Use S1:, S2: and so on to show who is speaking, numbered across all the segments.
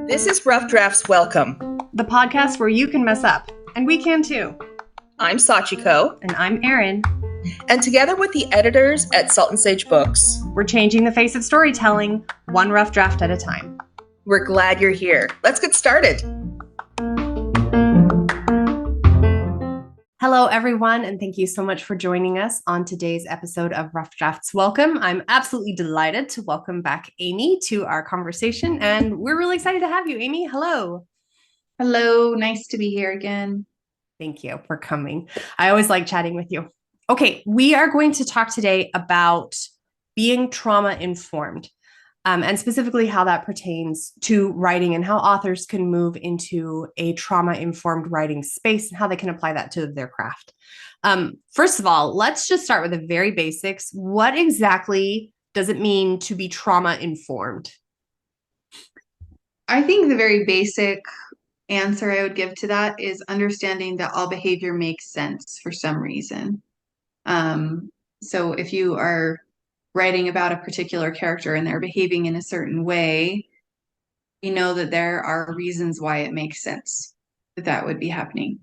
S1: This is Rough Drafts Welcome,
S2: the podcast where you can mess up, and we can too.
S1: I'm Sachiko.
S2: And I'm Erin.
S1: And together with the editors at Salt and Sage Books,
S2: we're changing the face of storytelling, one rough draft at a time.
S1: We're glad you're here. Let's get started.
S2: Hello, everyone, and thank you so much for joining us on today's episode of Rough Drafts Welcome. I'm absolutely delighted to welcome back Amy to our conversation, and we're really excited to have you, Amy. Hello.
S3: Hello, nice to be here again.
S2: Thank you for coming. I always like chatting with you. Okay, we are going to talk today about being trauma-informed, and specifically how that pertains to writing and how authors can move into a trauma-informed writing space and how they can apply that to their craft. First of all, let's just start with the very basics. What exactly does it mean to be trauma-informed?
S3: I think the very basic answer I would give to that is understanding that all behavior makes sense for some reason. So if you are writing about a particular character and they're behaving in a certain way, we know that there are reasons why it makes sense that would be happening.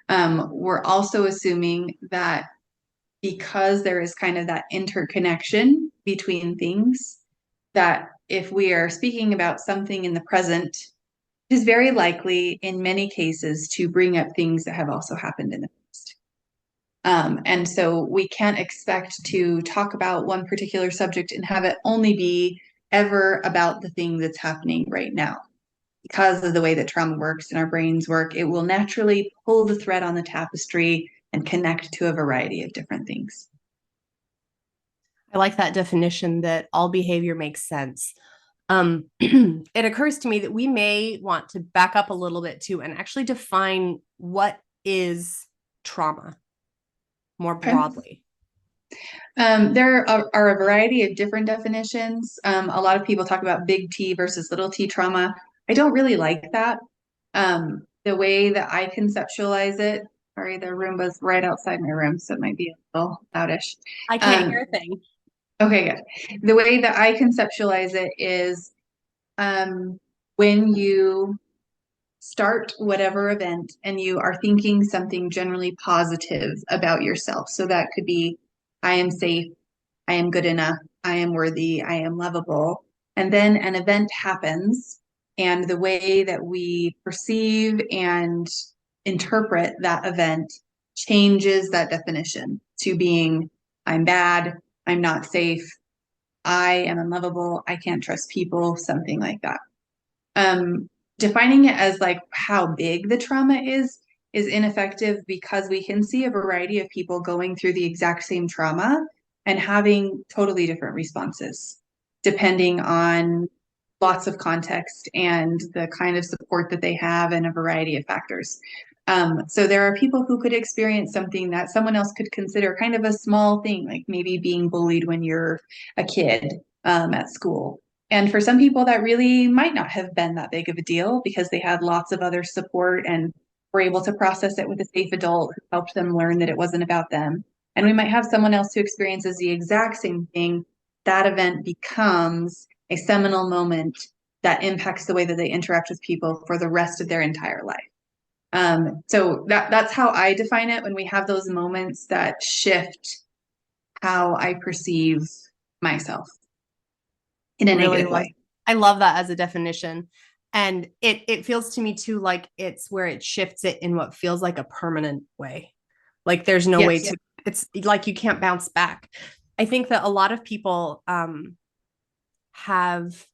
S3: We're also assuming that because there is kind of that interconnection between things, that if we are speaking about something in the present, it is very likely in many cases to bring up things that have also happened in the past. And so we can't expect to talk about one particular subject and have it only be ever about the thing that's happening right now. Because of the way that trauma works and our brains work, it will naturally pull the thread on the tapestry and connect to a variety of different things.
S2: I like that definition that all behavior makes sense. It occurs to me that we may want to back up a little bit too and actually define what is trauma more broadly.
S3: There are a variety of different definitions. A lot of people talk about big T versus little t trauma. I don't really like that. The way that I conceptualize it, sorry, the Roomba's right outside my room, so it might be a little loudish.
S2: I can't hear a thing.
S3: Okay, good. The way that I conceptualize it is when you start whatever event and you are thinking something generally positive about yourself. So that could be, I am safe, I am good enough, I am worthy, I am lovable. And then an event happens, and the way that we perceive and interpret that event changes that definition to being, I'm bad, I'm not safe, I am unlovable, I can't trust people, something like that. Defining it as like how big the trauma is ineffective because we can see a variety of people going through the exact same trauma and having totally different responses depending on lots of context and the kind of support that they have and a variety of factors. So there are people who could experience something that someone else could consider kind of a small thing, like maybe being bullied when you're a kid at school. And for some people, that really might not have been that big of a deal because they had lots of other support and were able to process it with a safe adult who helped them learn that it wasn't about them. And we might have someone else who experiences the exact same thing. That event becomes a seminal moment that impacts the way that they interact with people for the rest of their entire life. So that's how I define it when we have those moments that shift how I perceive myself in a negative way.
S2: I love that as a definition. And it feels to me too like it's where it shifts it in what feels like a permanent way. Like there's no way to, it's like you can't bounce back. I think that a lot of people have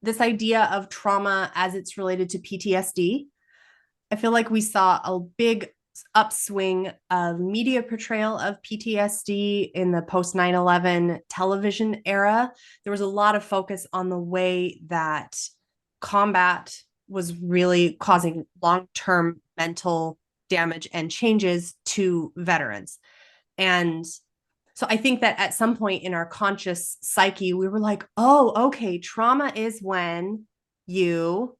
S2: this idea of trauma as it's related to PTSD. I feel like we saw a big upswing of media portrayal of PTSD in the post 9/11 television era. There was a lot of focus on the way that combat was really causing long-term mental damage and changes to veterans. And so I think that at some point in our conscious psyche, we were like, oh, okay, trauma is when you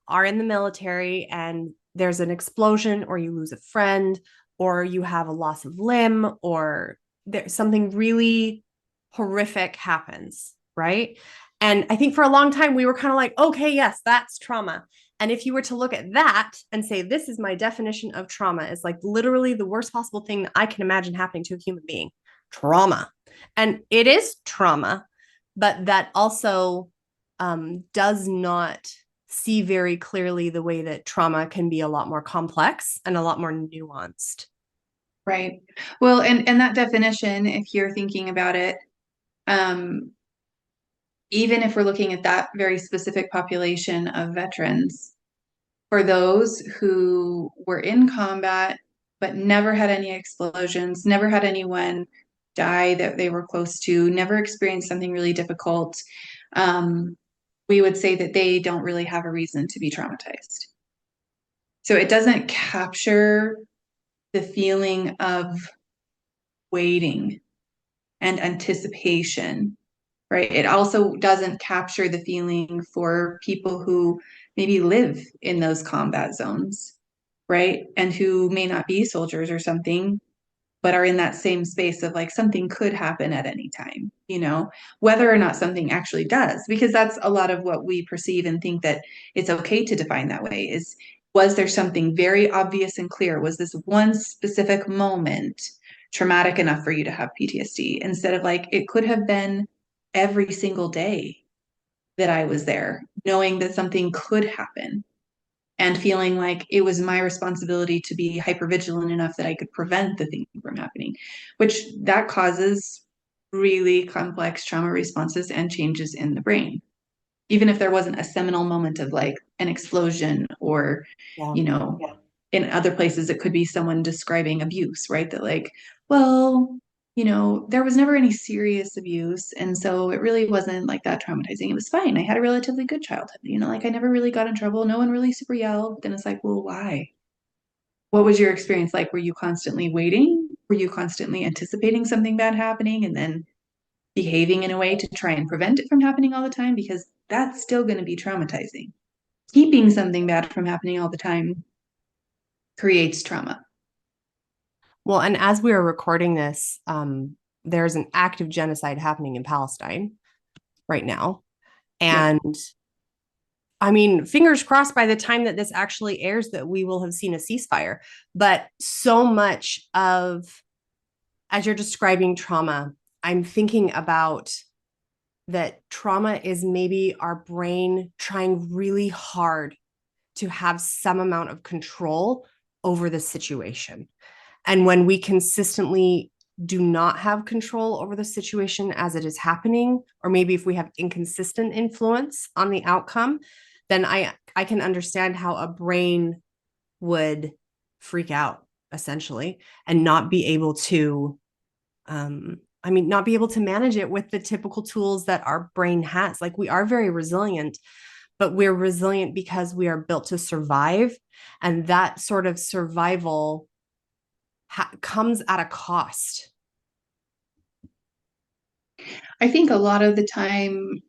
S2: are in the military and there's an explosion or you lose a friend or you have a loss of limb or there's something really horrific happens, right? And I think for a long time we were kind of like, okay, yes, that's trauma. And if you were to look at that and say, this is my definition of trauma, is like literally the worst possible thing that I can imagine happening to a human being, trauma. And it is trauma, but that also does not see very clearly the way that trauma can be a lot more complex and a lot more nuanced.
S3: Right. Well, and that definition, if you're thinking about it, even if we're looking at that very specific population of veterans, for those who were in combat but never had any explosions, never had anyone die that they were close to, never experienced something really difficult, we would say that they don't really have a reason to be traumatized. So it doesn't capture the feeling of waiting and anticipation, right? It also doesn't capture the feeling for people who maybe live in those combat zones, right? And who may not be soldiers or something, but are in that same space of like something could happen at any time, whether or not something actually does, because that's a lot of what we perceive and think that it's okay to define that way is, was there something very obvious and clear? Was this one specific moment traumatic enough for you to have PTSD? Instead of like, it could have been every single day that I was there, knowing that something could happen and feeling like it was my responsibility to be hypervigilant enough that I could prevent the thing from happening, which that causes really complex trauma responses and changes in the brain. Even if there wasn't a seminal moment of like an explosion or, in other places, it could be someone describing abuse, right? That like, well, there was never any serious abuse. And so it really wasn't like that traumatizing. It was fine. I had a relatively good childhood, like I never really got in trouble. No one really super yelled. Then it's like, well, why? What was your experience like? Were you constantly waiting? Were you constantly anticipating something bad happening and then behaving in a way to try and prevent it from happening all the time? Because that's still going to be traumatizing. Keeping something bad from happening all the time creates trauma.
S2: Well, and as we are recording this, there's an active genocide happening in Palestine right now. And
S3: Yep.
S2: I mean, fingers crossed by the time that this actually airs that we will have seen a ceasefire. But so much of, as you're describing trauma, I'm thinking about that trauma is maybe our brain trying really hard to have some amount of control over the situation. And when we consistently do not have control over the situation as it is happening, or maybe if we have inconsistent influence on the outcome, then I can understand how a brain would freak out essentially and not be able to not be able to manage it with the typical tools that our brain has. Like we are very resilient, but we're resilient because we are built to survive. And that sort of survival comes at a cost.
S3: I think a lot of the time,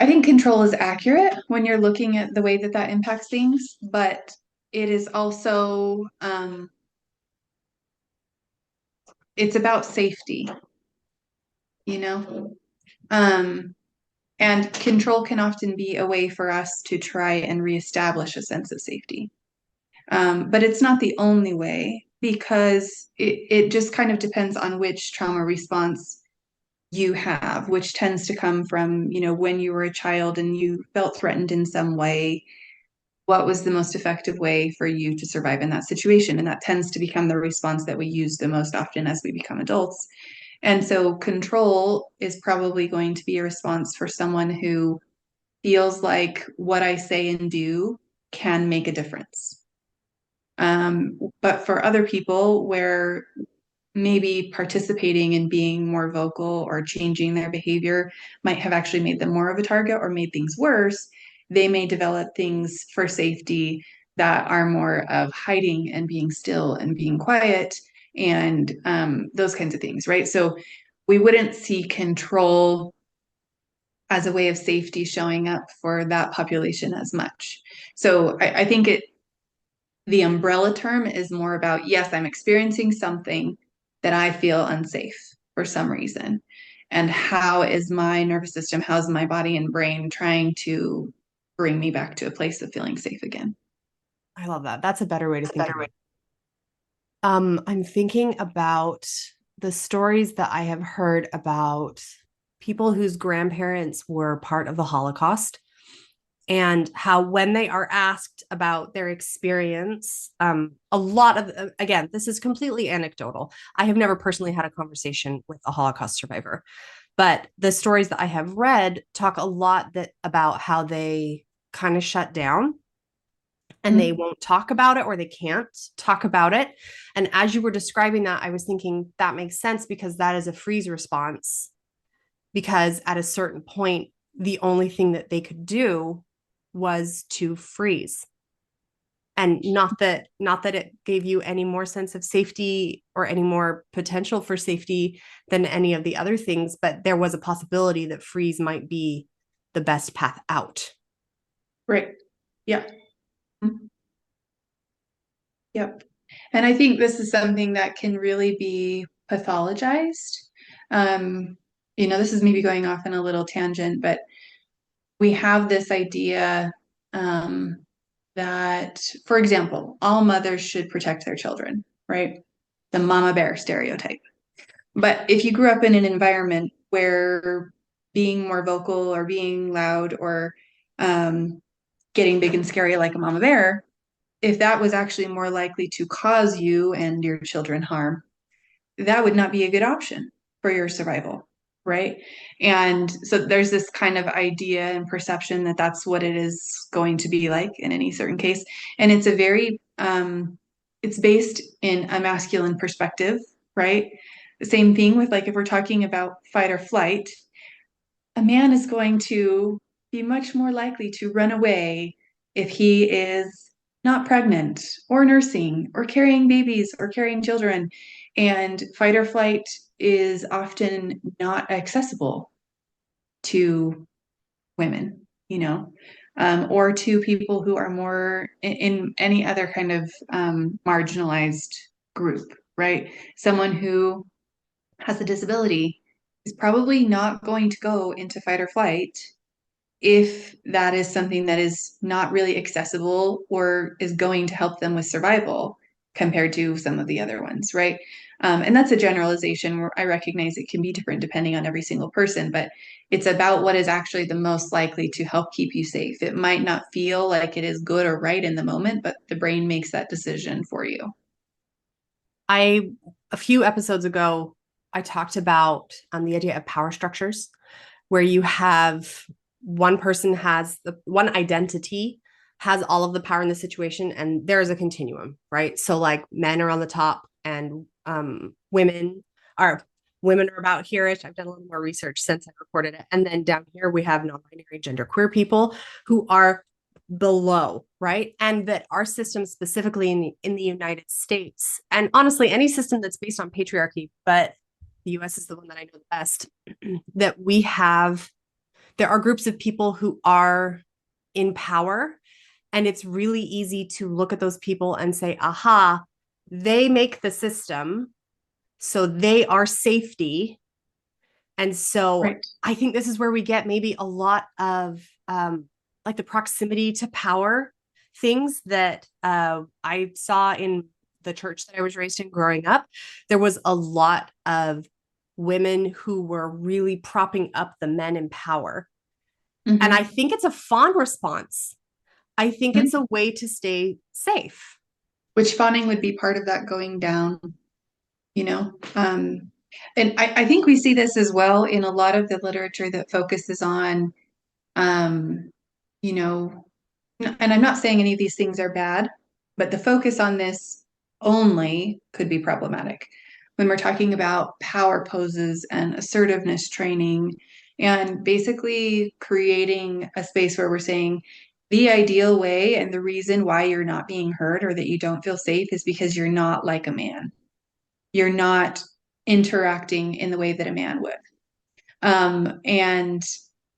S3: I think control is accurate when you're looking at the way that that impacts things, but it is also, it's about safety, you know? And control can often be a way for us to try and reestablish a sense of safety. But it's not the only way because it just kind of depends on which trauma response you have, which tends to come from, when you were a child and you felt threatened in some way. What was the most effective way for you to survive in that situation? And that tends to become the response that we use the most often as we become adults. And so control is probably going to be a response for someone who feels like what I say and do can make a difference. But for other people where maybe participating in being more vocal or changing their behavior might have actually made them more of a target or made things worse, they may develop things for safety that are more of hiding and being still and being quiet and those kinds of things, right? So we wouldn't see control as a way of safety showing up for that population as much. So I think the umbrella term is more about, yes, I'm experiencing something that I feel unsafe for some reason. And how is my nervous system, how's my body and brain trying to bring me back to a place of feeling safe again.
S2: I love that. That's a better way to think of it. I'm thinking about the stories that I have heard about people whose grandparents were part of the Holocaust, and how when they are asked about their experience, a lot of, again, this is completely anecdotal. I have never personally had a conversation with a Holocaust survivor, but the stories that I have read talk a lot about how they kind of shut down and they won't talk about it, or they can't talk about it. And as you were describing that, I was thinking that makes sense, because that is a freeze response. Because at a certain point, the only thing that they could do was to freeze. And not that it gave you any more sense of safety or any more potential for safety than any of the other things, but there was a possibility that freeze might be the best path out.
S3: Right. Yeah. Yep. And I think this is something that can really be pathologized. This is maybe going off in a little tangent, but we have this idea that, for example, all mothers should protect their children, right? The mama bear stereotype. But if you grew up in an environment where being more vocal or being loud or getting big and scary like a mama bear, if that was actually more likely to cause you and your children harm, that would not be a good option for your survival, right? And so there's this kind of idea and perception that that's what it is going to be like in any certain case. And it's a very, it's based in a masculine perspective, right? The same thing with, like, if we're talking about fight or flight, a man is going to be much more likely to run away if he is not pregnant or nursing or carrying babies or carrying children. And fight or flight is often not accessible to women, or to people who are more in any other kind of marginalized group, right? Someone who has a disability is probably not going to go into fight or flight if that is something that is not really accessible or is going to help them with survival compared to some of the other ones, right? And that's a generalization where I recognize it can be different depending on every single person, but it's about what is actually the most likely to help keep you safe. It might not feel like it is good or right in the moment, but the brain makes that decision for you.
S2: A few episodes ago, I talked about the idea of power structures, where you have one person has the one identity has all of the power in the situation, and there is a continuum, right? So like men are on the top, and women are about here-ish. I've done a little more research since I recorded it. And then down here we have non-binary genderqueer people who are below, right? And that our system, specifically in the United States, and honestly any system that's based on patriarchy, but the US is the one that I know the best, that there are groups of people who are in power, and it's really easy to look at those people and say, aha, they make the system, so they are safety. And so
S3: Right.
S2: I think this is where we get maybe a lot of like the proximity to power things that I saw in the church that I was raised in growing up. There was a lot of women who were really propping up the men in power.
S3: Mm-hmm.
S2: And I think it's a fawn response. I think it's a way to stay safe.
S3: Which fawning would be part of that going down, you know? And I think we see this as well in a lot of the literature that focuses on, you know, and I'm not saying any of these things are bad, but the focus on this only could be problematic. When we're talking about power poses and assertiveness training, and basically creating a space where we're saying the ideal way and the reason why you're not being heard or that you don't feel safe is because you're not like a man. You're not interacting in the way that a man would. And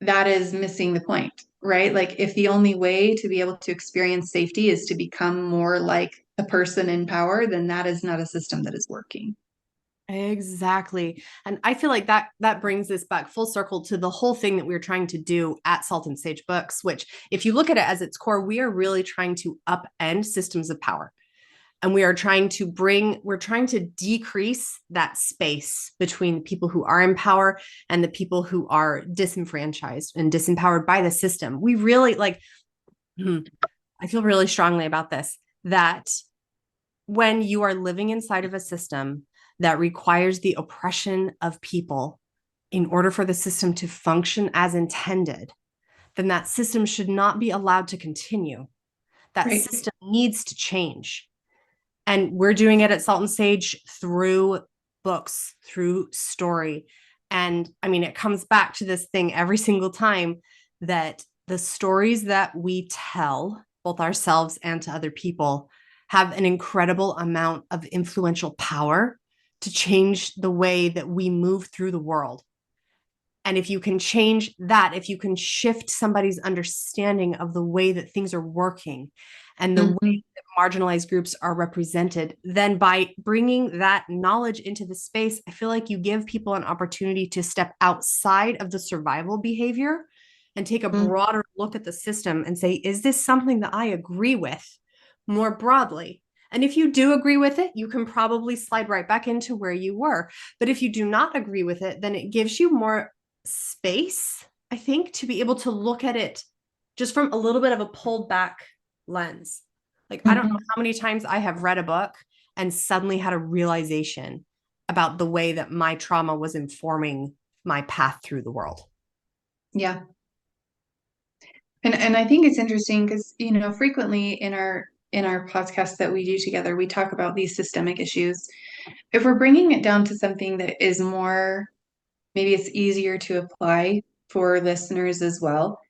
S3: that is missing the point, right? Like, if the only way to be able to experience safety is to become more like a person in power, then that is not a system that is working.
S2: Exactly. And I feel like that brings this back full circle to the whole thing that we were trying to do at Salt and Sage Books, which if you look at it as its core, we are really trying to upend systems of power. And we're trying to decrease that space between people who are in power and the people who are disenfranchised and disempowered by the system. We really I feel really strongly about this, that when you are living inside of a system that requires the oppression of people in order for the system to function as intended, then that system should not be allowed to continue. That
S3: Right.
S2: system needs to change. And we're doing it at Salt and Sage through books, through story. And I mean, it comes back to this thing every single time, that the stories that we tell, both ourselves and to other people, have an incredible amount of influential power to change the way that we move through the world. And if you can change that, if you can shift somebody's understanding of the way that things are working and the way that marginalized groups are represented, then by bringing that knowledge into the space, I feel like you give people an opportunity to step outside of the survival behavior and take a broader look at the system and say, is this something that I agree with more broadly? And if you do agree with it, you can probably slide right back into where you were. But if you do not agree with it, then it gives you more space, I think, to be able to look at it just from a little bit of a pulled back lens. Like, I don't know how many times I have read a book and suddenly had a realization about the way that my trauma was informing my path through the world.
S3: Yeah. And I think it's interesting because, frequently in our podcasts that we do together, we talk about these systemic issues. If we're bringing it down to something that is more, maybe it's easier to apply for listeners as well,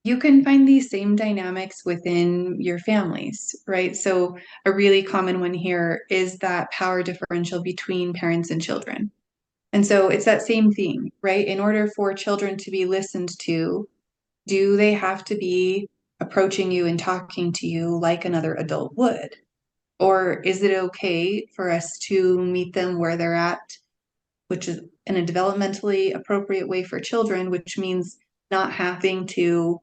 S3: you can find these same dynamics within your families, right? So a really common one here is that power differential between parents and children. And so it's that same thing, right? In order for children to be listened to, do they have to be approaching you and talking to you like another adult would? Or is it okay for us to meet them where they're at, which is in a developmentally appropriate way for children, which means not having to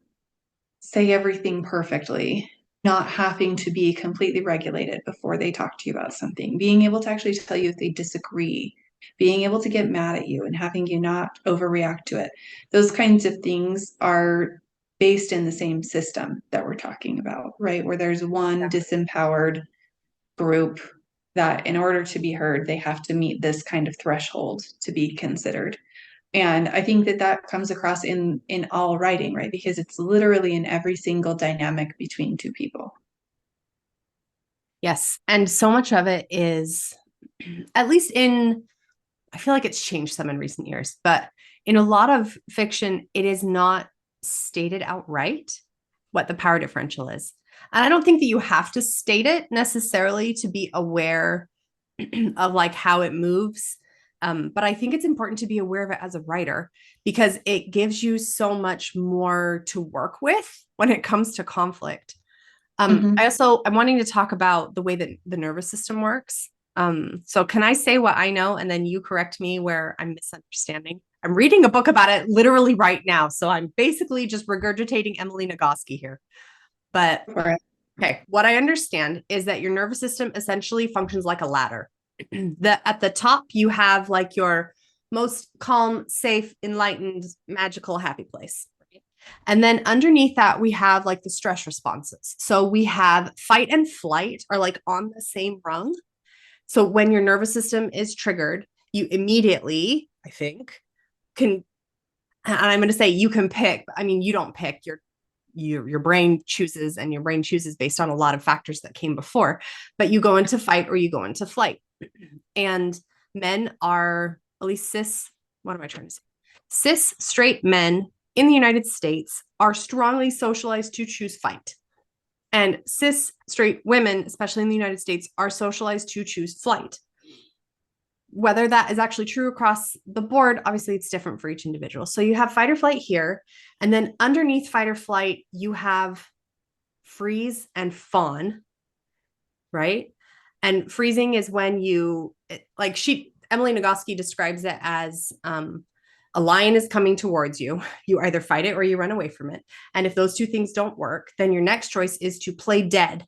S3: say everything perfectly, not having to be completely regulated before they talk to you about something, being able to actually tell you if they disagree, being able to get mad at you and having you not overreact to it. Those kinds of things are based in the same system that we're talking about, right? Where there's one disempowered group that in order to be heard, they have to meet this kind of threshold to be considered. And I think that comes across in all writing, right? Because it's literally in every single dynamic between two people.
S2: Yes. And so much of it is, at least I feel like it's changed some in recent years, but in a lot of fiction, it is not stated outright what the power differential is. And I don't think that you have to state it necessarily to be aware of like how it moves. But I think it's important to be aware of it as a writer because it gives you so much more to work with when it comes to conflict. I'm wanting to talk about the way that the nervous system works. So can I say what I know and then you correct me where I'm misunderstanding? I'm reading a book about it literally right now. So I'm basically just regurgitating Emily Nagoski here. But okay, what I understand is that your nervous system essentially functions like a ladder. At the top, you have like your most calm, safe, enlightened, magical, happy place. And then underneath that, we have like the stress responses. So we have fight and flight are like on the same rung. So when your nervous system is triggered, you immediately, I think, can, and I'm going to say you can pick. I mean, you don't pick. Your brain chooses, and your brain chooses based on a lot of factors that came before. But you go into fight or you go into flight. And men are, at least cis. What am I trying to say? Cis straight men in the United States are strongly socialized to choose fight. And cis straight women, especially in the United States, are socialized to choose flight. Whether that is actually true across the board, obviously it's different for each individual. So you have fight or flight here. And then underneath fight or flight, you have freeze and fawn, right? And freezing is when you, like Emily Nagoski describes it as a lion is coming towards you. You either fight it or you run away from it. And if those two things don't work, then your next choice is to play dead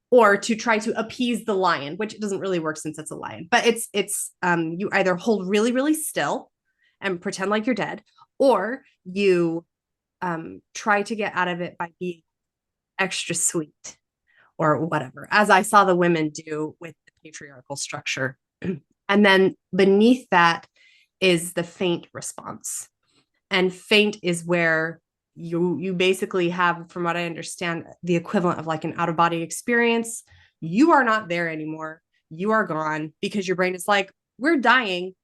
S2: or to try to appease the lion, which doesn't really work since it's a lion. But it's you either hold really, really still and pretend like you're dead, or you try to get out of it by being extra sweet or whatever, as I saw the women do with the patriarchal structure. And then beneath that is the faint response. And faint is where you basically have, from what I understand, the equivalent of like an out of body experience. You are not there anymore. You are gone because your brain is like, we're dying.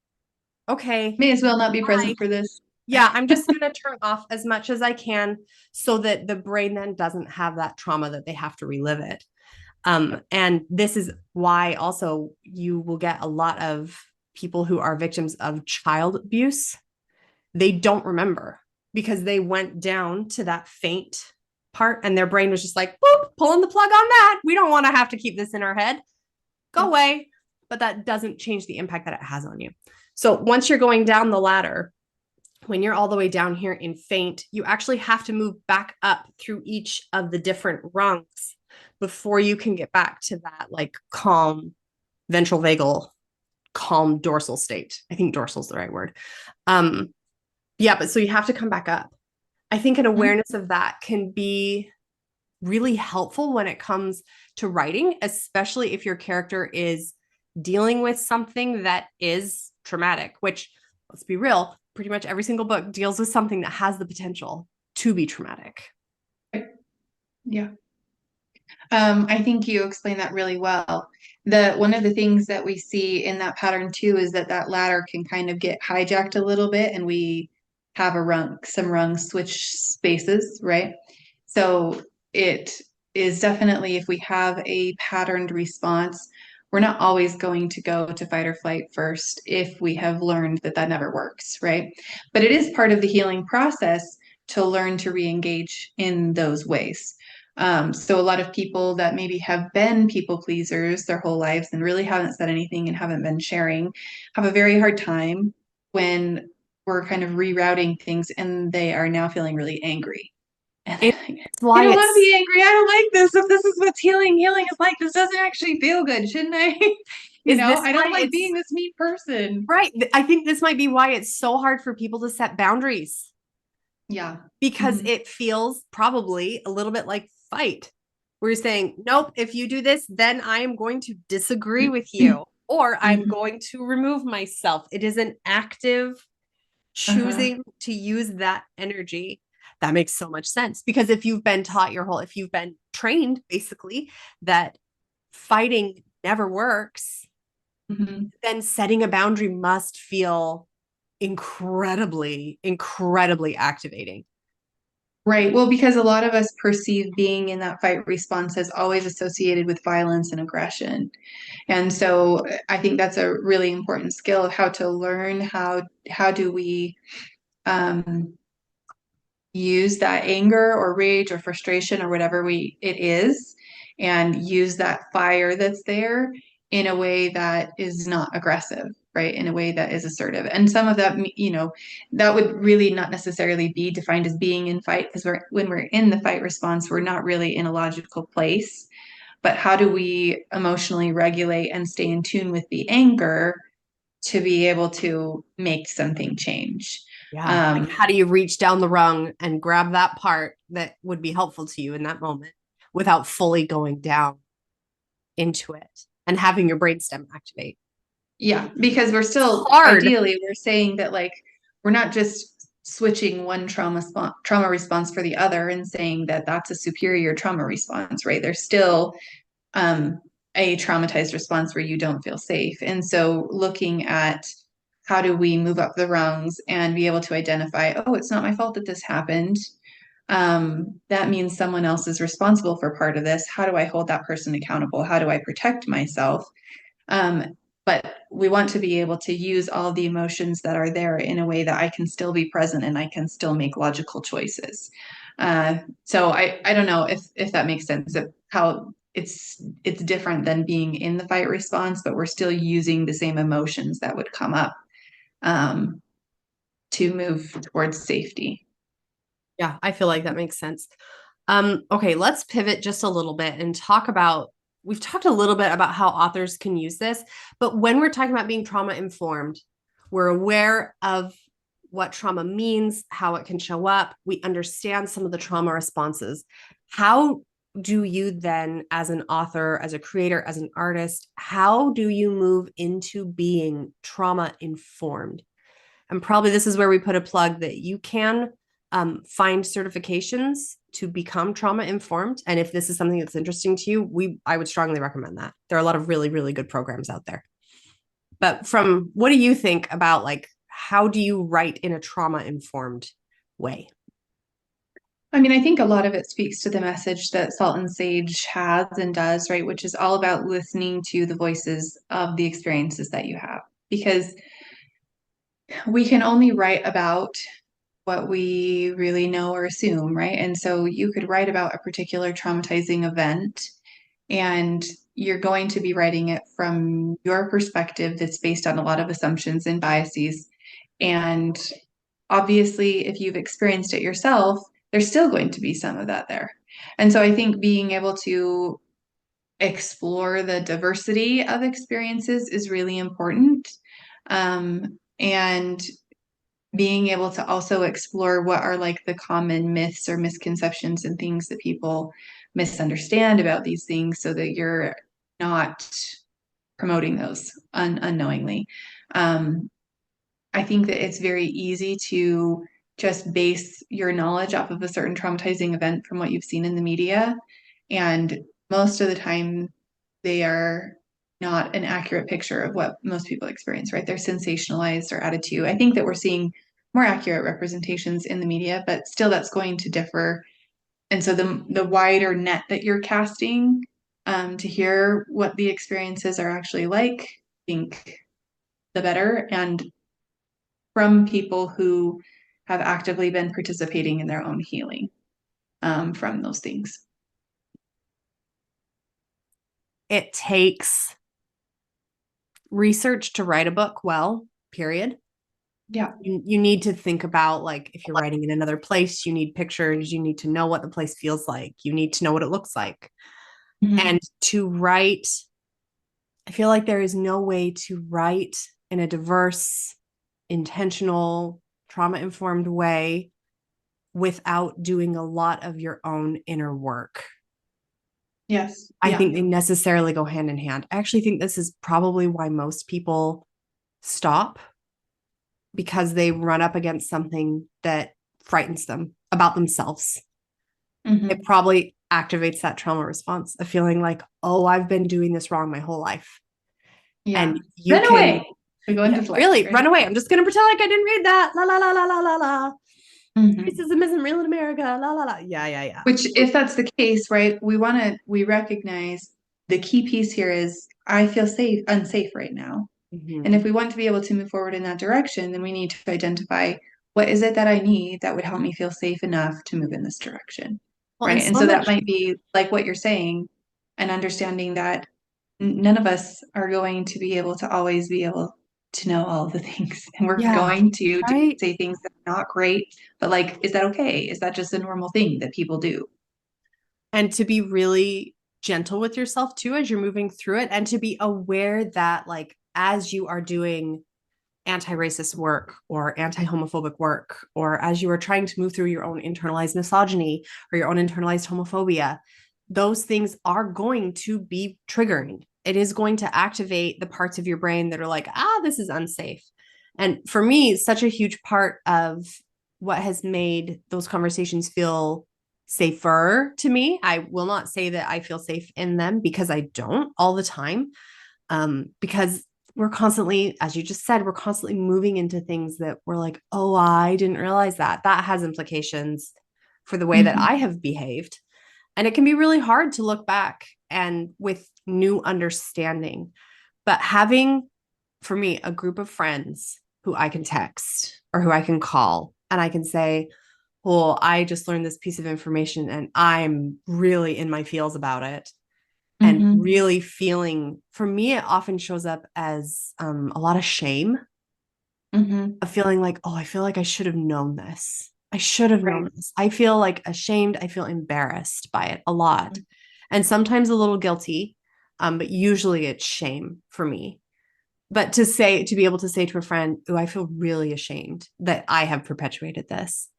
S2: Okay.
S3: May as well not be present for this.
S2: Yeah, I'm just going to turn off as much as I can so that the brain then doesn't have that trauma that they have to relive it. And this is why also you will get a lot of people who are victims of child abuse. They don't remember because they went down to that faint part and their brain was just like, boop, pulling the plug on that. We don't want to have to keep this in our head. Go away. But that doesn't change the impact that it has on you. So once you're going down the ladder, when you're all the way down here in faint, you actually have to move back up through each of the different rungs before you can get back to that like calm ventral vagal, calm dorsal state. I think dorsal is the right word. Yeah, but so you have to come back up. I think an awareness of that can be really helpful when it comes to writing, especially if your character is dealing with something that is traumatic, which, let's be real, pretty much every single book deals with something that has the potential to be traumatic.
S3: Yeah. I think you explained that really well. One of the things that we see in that pattern too is that ladder can kind of get hijacked a little bit, and we have some rungs switch spaces, right? So it is definitely, if we have a patterned response, we're not always going to go to fight or flight first if we have learned that never works, right? But it is part of the healing process to learn to re-engage in those ways. So a lot of people that maybe have been people pleasers their whole lives and really haven't said anything and haven't been sharing have a very hard time when we're kind of rerouting things and they are now feeling really angry. And
S2: It's
S3: I don't want to be angry. I don't like this. If this is what's healing is like, this doesn't actually feel good. Shouldn't I? I don't like being this mean person.
S2: Right. I think this might be why it's so hard for people to set boundaries.
S3: Yeah.
S2: Because it feels probably a little bit like fight. Where you're saying, nope, if you do this, then I am going to disagree with you, or I'm going to remove myself. It is an active choosing to use that energy. That makes so much sense, because if you've been taught if you've been trained basically that fighting never works, then setting a boundary must feel incredibly, incredibly activating.
S3: Right. Well, because a lot of us perceive being in that fight response as always associated with violence and aggression. And so I think that's a really important skill of how to learn how do we use that anger or rage or frustration or whatever it is, and use that fire that's there in a way that is not aggressive, right? In a way that is assertive. And some of that, that would really not necessarily be defined as being in fight, because when we're in the fight response, we're not really in a logical place. But how do we emotionally regulate and stay in tune with the anger to be able to make something change?
S2: Yeah. Like, how do you reach down the rung and grab that part that would be helpful to you in that moment without fully going down into it and having your brainstem activate?
S3: Yeah, because we're still ideally we're saying that like we're not just switching one trauma response for the other and saying that that's a superior trauma response, right? There's still a traumatized response where you don't feel safe. And so looking at how do we move up the rungs and be able to identify, oh, it's not my fault that this happened. That means someone else is responsible for part of this. How do I hold that person accountable? How do I protect myself? But we want to be able to use all the emotions that are there in a way that I can still be present and I can still make logical choices. So I don't know if that makes sense of how it's different than being in the fight response, but we're still using the same emotions that would come up to move towards safety.
S2: Yeah, I feel like that makes sense. Okay, let's pivot just a little bit and we've talked a little bit about how authors can use this, but when we're talking about being trauma informed, we're aware of what trauma means, how it can show up. We understand some of the trauma responses. How do you then, as an author, as a creator, as an artist, how do you move into being trauma informed? And probably this is where we put a plug that you can find certifications to become trauma informed. And if this is something that's interesting to you, I would strongly recommend that. There are a lot of really, really good programs out there. But from what do you think about like how do you write in a trauma informed way?
S3: I mean, I think a lot of it speaks to the message that Salt and Sage has and does, right? Which is all about listening to the voices of the experiences that you have. Because we can only write about what we really know or assume, right? And so you could write about a particular traumatizing event, and you're going to be writing it from your perspective that's based on a lot of assumptions and biases. And obviously, if you've experienced it yourself, there's still going to be some of that there. And so I think being able to explore the diversity of experiences is really important. And being able to also explore what are like the common myths or misconceptions and things that people misunderstand about these things so that you're not promoting those unknowingly. Um, I think that it's very easy to just base your knowledge off of a certain traumatizing event from what you've seen in the media. And most of the time, they are not an accurate picture of what most people experience, right? They're sensationalized or added to. I think that we're seeing more accurate representations in the media, but still that's going to differ. And so the wider net that you're casting to hear what the experiences are actually like, I think the better. And from people who have actively been participating in their own healing from those things.
S2: It takes research to write a book well, period.
S3: Yeah.
S2: You need to think about like if you're writing in another place, you need pictures, you need to know what the place feels like, you need to know what it looks like.
S3: Mm-hmm.
S2: And to write, I feel like there is no way to write in a diverse, intentional, trauma informed way without doing a lot of your own inner work.
S3: Yes.
S2: I
S3: Yeah.
S2: think they necessarily go hand in hand. I actually think this is probably why most people stop because they run up against something that frightens them about themselves.
S3: Mm-hmm.
S2: It probably activates that trauma response of feeling like, oh, I've been doing this wrong my whole life.
S3: Yeah.
S2: And you
S3: Run
S2: can
S3: away. We go into flight.
S2: really
S3: Right?
S2: run away. I'm just going to pretend like I didn't read that. La, la, la, la, la, la, la.
S3: Mm-hmm.
S2: Racism isn't real in America. La, la, la. Yeah, yeah, yeah.
S3: Which, if that's the case, right, we recognize the key piece here is I feel unsafe right now.
S2: Mm-hmm.
S3: And if we want to be able to move forward in that direction, then we need to identify what is it that I need that would help me feel safe enough to move in this direction.
S2: Well,
S3: Right. And
S2: so
S3: so
S2: much,
S3: that might be like what you're saying, and understanding that none of us are going to be able to always be able to know all of the things. And we're
S2: yeah,
S3: going to
S2: right.
S3: say things that are not great, but like, is that okay? Is that just a normal thing that people do?
S2: And to be really gentle with yourself too as you're moving through it, and to be aware that, like, as you are doing anti-racist work or anti-homophobic work, or as you are trying to move through your own internalized misogyny or your own internalized homophobia, those things are going to be triggering. It is going to activate the parts of your brain that are like, this is unsafe. And for me, such a huge part of what has made those conversations feel safer to me, I will not say that I feel safe in them because I don't all the time, because we're constantly, as you just said, we're constantly moving into things that we're like, oh, I didn't realize that has implications for the way that I have behaved. And it can be really hard to look back and with new understanding. But having, for me, a group of friends who I can text or who I can call and I can say, well, I just learned this piece of information and I'm really in my feels about it. and
S3: Mm-hmm.
S2: really feeling, for me, it often shows up as a lot of shame,
S3: Mm-hmm.
S2: of feeling like, oh, I feel like I should have known this. I should have
S3: Right.
S2: known this. I feel like ashamed. I feel embarrassed by it a lot. And sometimes a little guilty, but usually it's shame for me. But to be able to say to a friend, oh, I feel really ashamed that I have perpetuated this.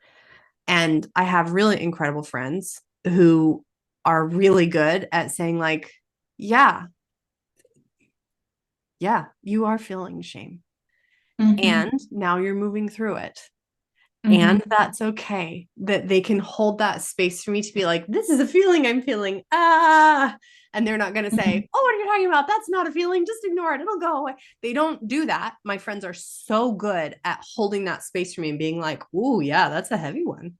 S2: And I have really incredible friends who are really good at saying, like, yeah, yeah, you are feeling shame.
S3: Mm-hmm.
S2: And now you're moving through it.
S3: Mm-hmm.
S2: And that's okay. That they can hold that space for me to be like, this is a feeling I'm feeling. Ah. And they're not going to
S3: Mm-hmm.
S2: say, oh, what are you talking about? That's not a feeling. Just ignore it. It'll go away. They don't do that. My friends are so good at holding that space for me and being like, oh, yeah, that's a heavy one.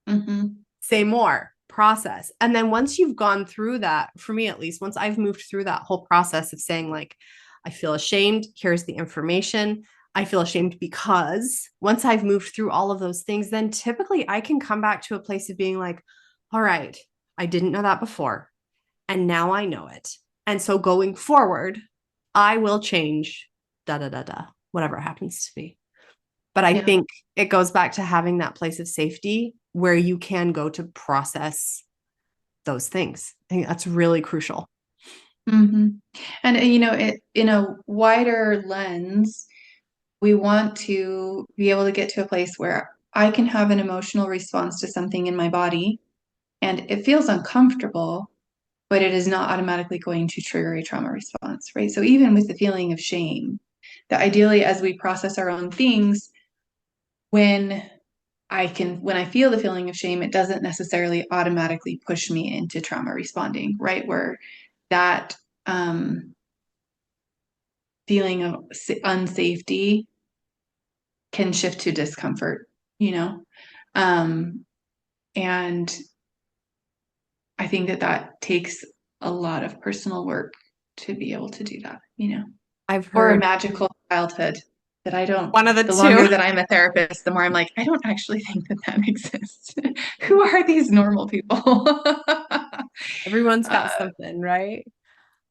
S3: Mm-hmm.
S2: Say more, process. And then once you've gone through that, for me at least, once I've moved through that whole process of saying, like, I feel ashamed, here's the information. I feel ashamed because once I've moved through all of those things, then typically I can come back to a place of being like, all right, I didn't know that before. And now I know it. And so going forward, I will change, da da da da, whatever it happens to be. But I
S3: Yeah.
S2: think it goes back to having that place of safety where you can go to process those things. I think that's really crucial.
S3: Mm-hmm. And in a wider lens, we want to be able to get to a place where I can have an emotional response to something in my body and it feels uncomfortable, but it is not automatically going to trigger a trauma response, right? So even with the feeling of shame, that ideally as we process our own things, when when I feel the feeling of shame, it doesn't necessarily automatically push me into trauma responding, right? Where that um, feeling of unsafety can shift to discomfort, you know? Um, and I think that takes a lot of personal work to be able to do that,
S2: I've
S3: or a
S2: heard
S3: magical childhood that I don't,
S2: one of the
S3: the longer
S2: two.
S3: that I'm a therapist, the more I'm like, I don't actually think that exists. Who are these normal people?
S2: Everyone's got
S3: uh,
S2: something, right?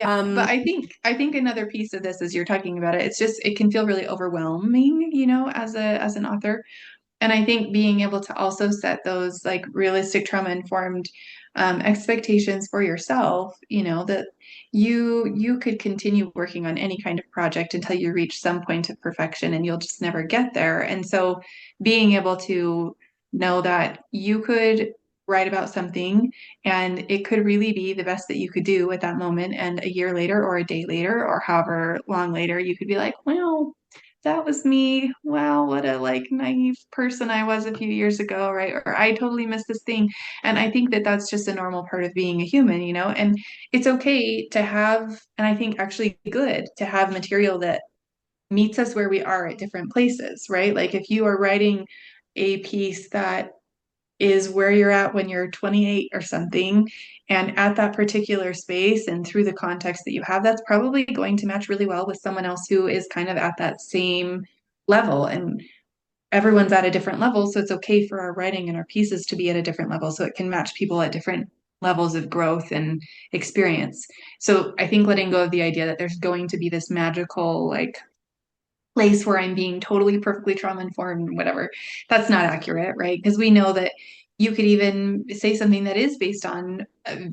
S3: yeah, but
S2: Um,
S3: I think another piece of this, as you're talking about it, it can feel really overwhelming, as an author. And I think being able to also set those like realistic trauma informed expectations for yourself, that you could continue working on any kind of project until you reach some point of perfection and you'll just never get there. And so being able to know that you could write about something and it could really be the best that you could do at that moment, and a year later or a day later or however long later you could be like, well, that was me. Wow, what a like naive person I was a few years ago, right? Or I totally missed this thing. And I think that that's just a normal part of being a human, and it's okay to have, and I think actually good to have material that meets us where we are at different places, right? Like if you are writing a piece that is where you're at when you're 28 or something, and at that particular space and through the context that you have, that's probably going to match really well with someone else who is kind of at that same level. And everyone's at a different level, so it's okay for our writing and our pieces to be at a different level so it can match people at different levels of growth and experience. So I think letting go of the idea that there's going to be this magical like place where I'm being totally perfectly trauma informed, whatever. That's not accurate, right? Because we know that you could even say something that is based on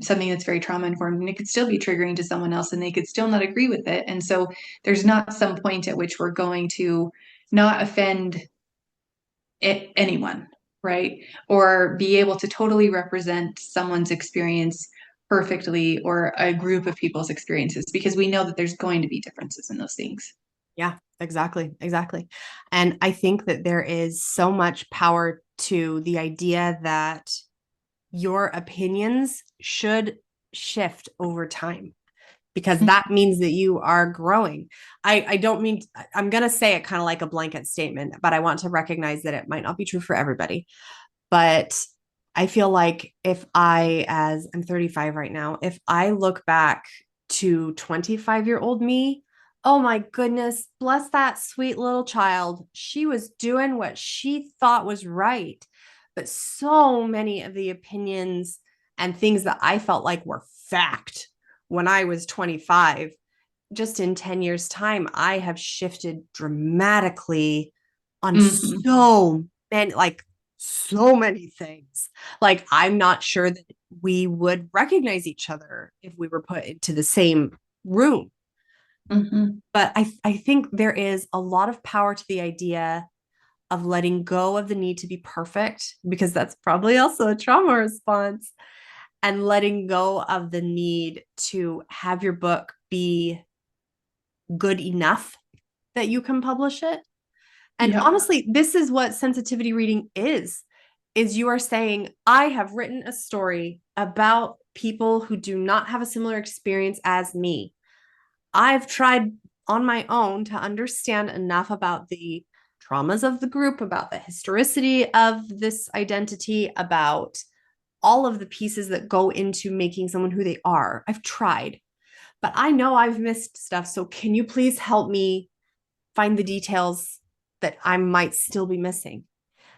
S3: something that's very trauma informed, and it could still be triggering to someone else, and they could still not agree with it. And so there's not some point at which we're going to not offend anyone, right? Or be able to totally represent someone's experience perfectly, or a group of people's experiences, because we know that there's going to be differences in those things.
S2: yeah, exactly, exactly. And I think that there is so much power to the idea that your opinions should shift over time, because that means that you are growing. I don't mean, I'm going to say it kind of like a blanket statement, but I want to recognize that it might not be true for everybody. But I feel like if as I'm 35 right now, if I look back to 25-year-old me, oh my goodness, bless that sweet little child. She was doing what she thought was right. But so many of the opinions and things that I felt like were fact when I was 25, just in 10 years time, I have shifted dramatically on so many things. Like, I'm not sure that we would recognize each other if we were put into the same room. But I think there is a lot of power to the idea of letting go of the need to be perfect, because that's probably also a trauma response, and letting go of the need to have your book be good enough that you can publish it. And honestly, this is what sensitivity reading is you are saying, I have written a story about people who do not have a similar experience as me. I've tried on my own to understand enough about the traumas of the group, about the historicity of this identity, about all of the pieces that go into making someone who they are. I've tried, but I know I've missed stuff. So can you please help me find the details that I might still be missing?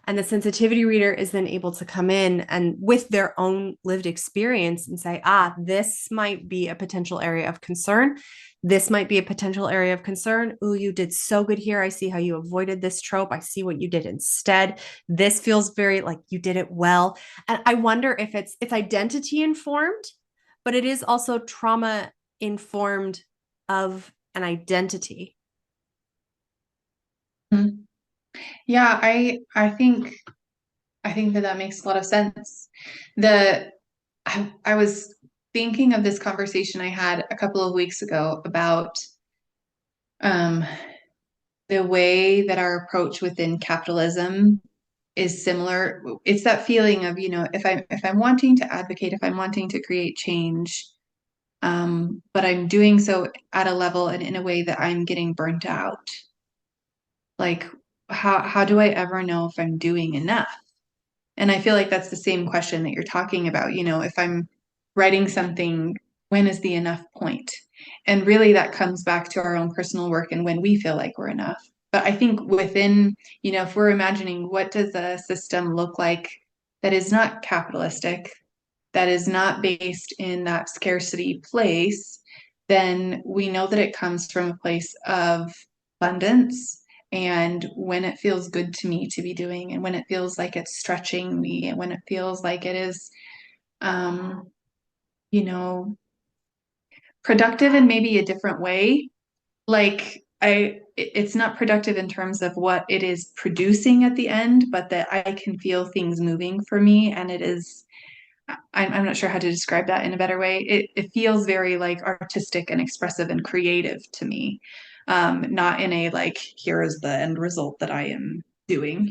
S2: And the sensitivity reader is then able to come in and with their own lived experience and say, this might be a potential area of concern. This might be a potential area of concern. Ooh, you did so good here. I see how you avoided this trope. I see what you did instead. This feels very like you did it well. And I wonder if it's identity informed, but it is also trauma informed of an identity.
S3: Yeah, I think that makes a lot of sense. I was thinking of this conversation I had a couple of weeks ago about the way that our approach within capitalism is similar. It's that feeling of, if I'm wanting to advocate, if I'm wanting to create change, but I'm doing so at a level and in a way that I'm getting burnt out. Like, how do I ever know if I'm doing enough? And I feel like that's the same question that you're talking about. If I'm writing something, when is the enough point? And really that comes back to our own personal work and when we feel like we're enough. But I think within, if we're imagining what does a system look like that is not capitalistic, that is not based in that scarcity place, then we know that it comes from a place of abundance. And when it feels good to me to be doing, and when it feels like it's stretching me, and when it feels like it is, you know, productive in maybe a different way, like it's not productive in terms of what it is producing at the end, but that I can feel things moving for me, and it is I'm not sure how to describe that in a better way. It feels very like artistic and expressive and creative to me, not in a like, here is the end result that I am doing.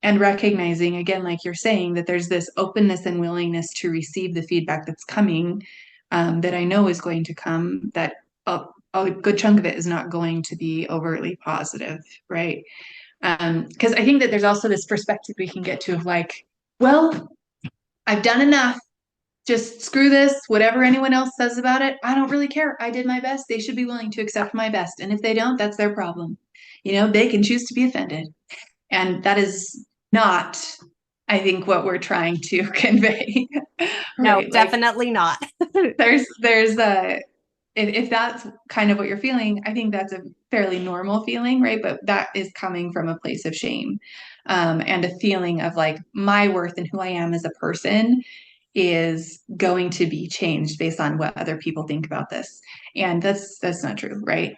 S3: And recognizing, again, like you're saying, that there's this openness and willingness to receive the feedback that's coming, that I know is going to come, that a good chunk of it is not going to be overtly positive, right? Because I think that there's also this perspective we can get to of like, well, I've done enough. Just screw this. Whatever anyone else says about it, I don't really care. I did my best. They should be willing to accept my best. And if they don't, that's their problem. They can choose to be offended. And that is not, I think, what we're trying to convey.
S2: No,
S3: Right?
S2: definitely not.
S3: there's a, if that's kind of what you're feeling, I think that's a fairly normal feeling, right? But that is coming from a place of shame, and a feeling of like my worth and who I am as a person is going to be changed based on what other people think about this. And that's not true, right?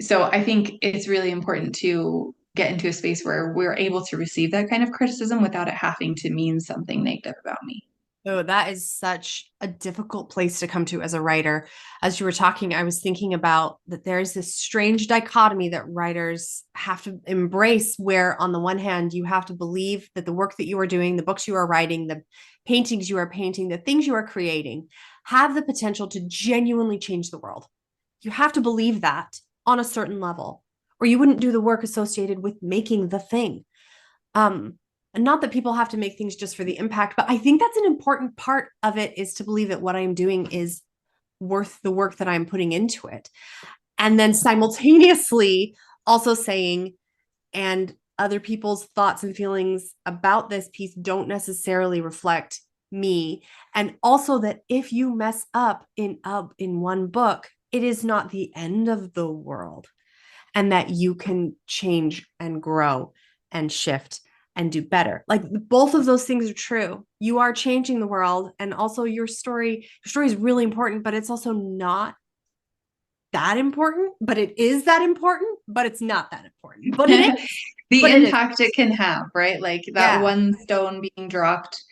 S3: So I think it's really important to get into a space where we're able to receive that kind of criticism without it having to mean something negative about me.
S2: Oh, that is such a difficult place to come to as a writer. As you were talking, I was thinking about that there's this strange dichotomy that writers have to embrace, where on the one hand, you have to believe that the work that you are doing, the books you are writing, the paintings you are painting, the things you are creating have the potential to genuinely change the world. You have to believe that on a certain level, or you wouldn't do the work associated with making the thing. And not that people have to make things just for the impact, but I think that's an important part of it, is to believe that what I'm doing is worth the work that I'm putting into it. And then simultaneously also saying, and other people's thoughts and feelings about this piece don't necessarily reflect me. And also that if you mess up in one book, it is not the end of the world, and that you can change and grow and shift and do better. Like both of those things are true. You are changing the world, and also your story is really important, but it's also not that important, but it is that important, but it's not that important. But it is.
S3: The
S2: But
S3: impact it can have, right? Like that
S2: yeah,
S3: one stone being dropped,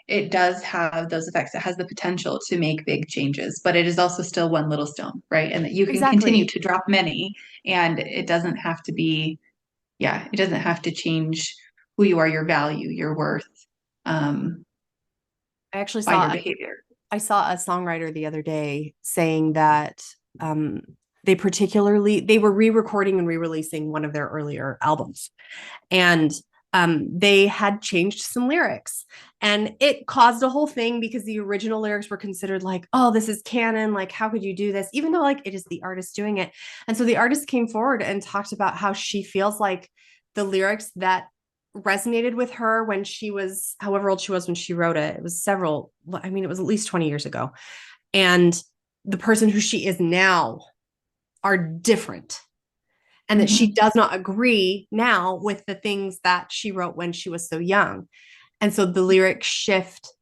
S3: it does have those effects. It has the potential to make big changes, but it is also still one little stone, right? And that you can continue
S2: exactly.
S3: to drop many, and it doesn't have to be, yeah, it doesn't have to change who you are, your value, your worth, um,
S2: I actually
S3: by your
S2: saw
S3: behavior.
S2: I saw a songwriter the other day saying that um, they were re-recording and re-releasing one of their earlier albums, and they had changed some lyrics, and it caused a whole thing because the original lyrics were considered like, oh, this is canon, like how could you do this, even though like it is the artist doing it. And so the artist came forward and talked about how she feels like the lyrics that resonated with her when she was however old she was when she wrote it, it was several, I mean it was at least 20 years ago, and the person who she is now are different, and that she
S3: Mhm.
S2: does not agree now with the things that she wrote when she was so young. And so the lyric shift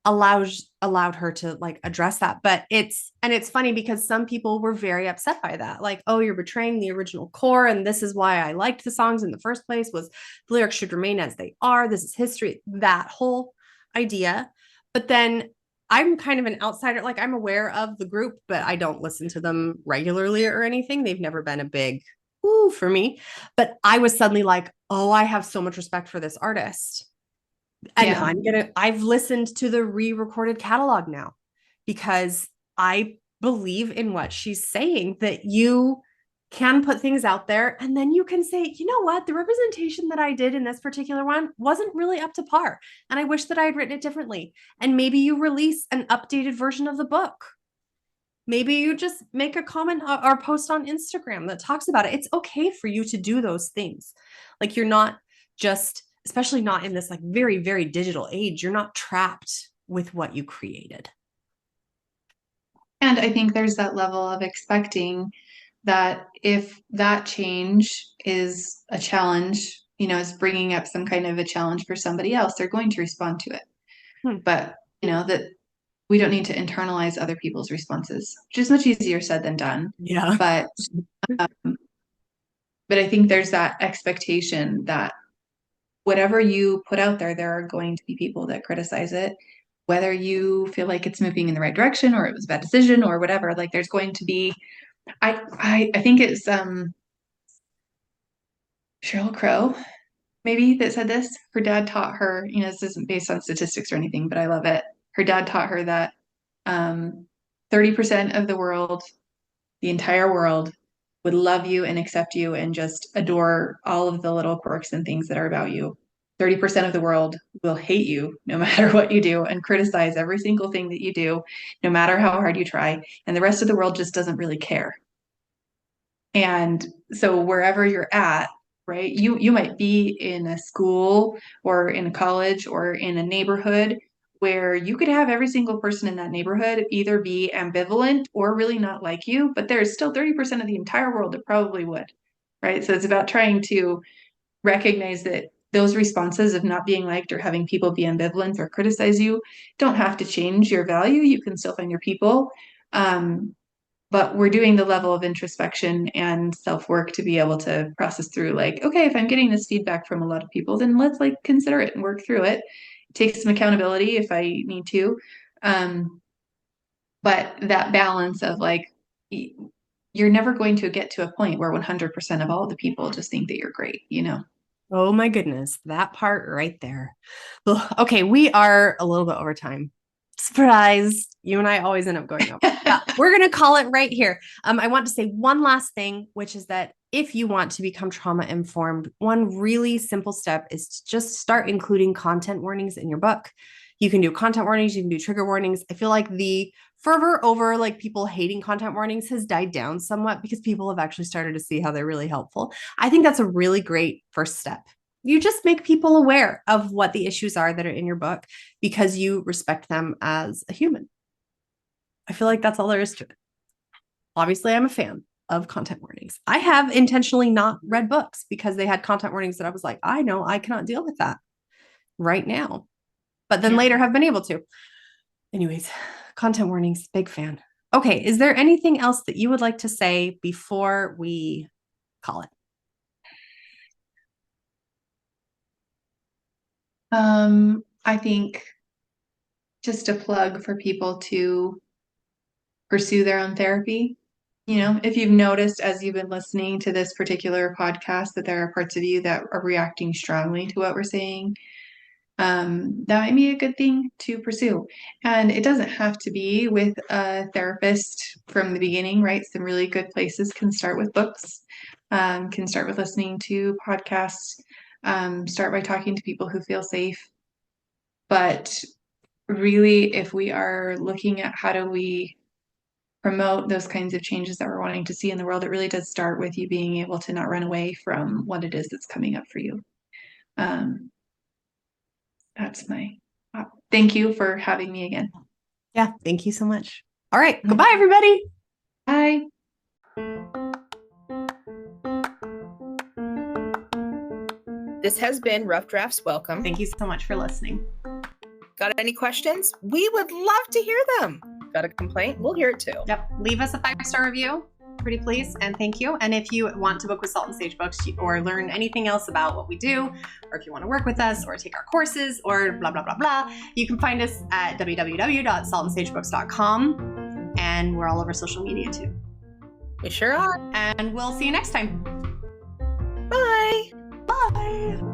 S2: allowed her to like address that. But it's funny because some people were very upset by that, like, oh, you're betraying the original core, and this is why I liked the songs in the first place, was the lyrics should remain as they are, this is history, that whole idea. But then I'm kind of an outsider, like I'm aware of the group, but I don't listen to them regularly or anything. They've never been a big ooh for me. But I was suddenly like, oh, I have so much respect for this artist, and
S3: Yeah.
S2: I've listened to the re-recorded catalog now because I believe in what she's saying, that you can put things out there and then you can say, you know what, the representation that I did in this particular one wasn't really up to par, and I wish that I had written it differently. And maybe you release an updated version of the book. Maybe you just make a comment or post on Instagram that talks about it. It's okay for you to do those things. Like you're not just, especially not in this like very, very digital age, you're not trapped with what you created.
S3: And I think there's that level of expecting that if that change is a challenge, is bringing up some kind of a challenge for somebody else, they're going to respond to it.
S2: Hmm.
S3: But, that we don't need to internalize other people's responses, which is much easier said than done.
S2: Yeah.
S3: But, um, but I think there's that expectation that whatever you put out there, there are going to be people that criticize it, whether you feel like it's moving in the right direction or it was a bad decision or whatever. Like there's going to be, I think it's Sheryl Crow maybe that said this. Her dad taught her, this isn't based on statistics or anything, but I love it. Her dad taught her that 30% of the world, the entire world, would love you and accept you and just adore all of the little quirks and things that are about you. 30% of the world will hate you no matter what you do and criticize every single thing that you do, no matter how hard you try. And the rest of the world just doesn't really care. And so wherever you're at, right, you might be in a school or in a college or in a neighborhood where you could have every single person in that neighborhood either be ambivalent or really not like you, but there's still 30% of the entire world that probably would, right? So it's about trying to recognize that those responses of not being liked or having people be ambivalent or criticize you don't have to change your value. You can still find your people. But we're doing the level of introspection and self-work to be able to process through, like, okay, if I'm getting this feedback from a lot of people, then let's like consider it and work through it. Take some accountability if I need to. Um, but that balance of like, you're never going to get to a point where 100% of all the people just think that you're great.
S2: Oh my goodness, that part right there. Ugh, okay, we are a little bit over time. Surprise. You and I always end up going over. We're going to call it right here. I want to say one last thing, which is that if you want to become trauma informed, one really simple step is to just start including content warnings in your book. You can do content warnings, you can do trigger warnings. I feel like the fervor over like people hating content warnings has died down somewhat because people have actually started to see how they're really helpful. I think that's a really great first step. You just make people aware of what the issues are that are in your book because you respect them as a human. I feel like that's all there is to it. Obviously, I'm a fan of content warnings. I have intentionally not read books because they had content warnings that I was like, I know I cannot deal with that right now, but then later have been able to. Anyways, content warnings, big fan. Okay, is there anything else that you would like to say before we call it?
S3: I think just a plug for people to pursue their own therapy. You know, if you've noticed as you've been listening to this particular podcast that there are parts of you that are reacting strongly to what we're saying, that might be a good thing to pursue. And it doesn't have to be with a therapist from the beginning, right? Some really good places can start with books, can start with listening to podcasts, start by talking to people who feel safe. But really, if we are looking at how do we promote those kinds of changes that we're wanting to see in the world, it really does start with you being able to not run away from what it is that's coming up for you. That's my thank you for having me again.
S2: Yeah, thank you so much. All right, goodbye, everybody.
S3: Bye.
S1: This has been Rough Drafts Welcome.
S2: Thank you so much for listening.
S1: Got any questions? We would love to hear them. Got a complaint? We'll hear it too.
S2: Yep. Leave us a 5-star review, pretty please, and thank you. And if you want to book with Salt and Sage Books or learn anything else about what we do, or if you want to work with us or take our courses or blah, blah, blah, blah, you can find us at www.saltandsagebooks.com. And we're all over social media too.
S1: We sure are.
S2: And we'll see you next time.
S1: Bye.
S2: Bye.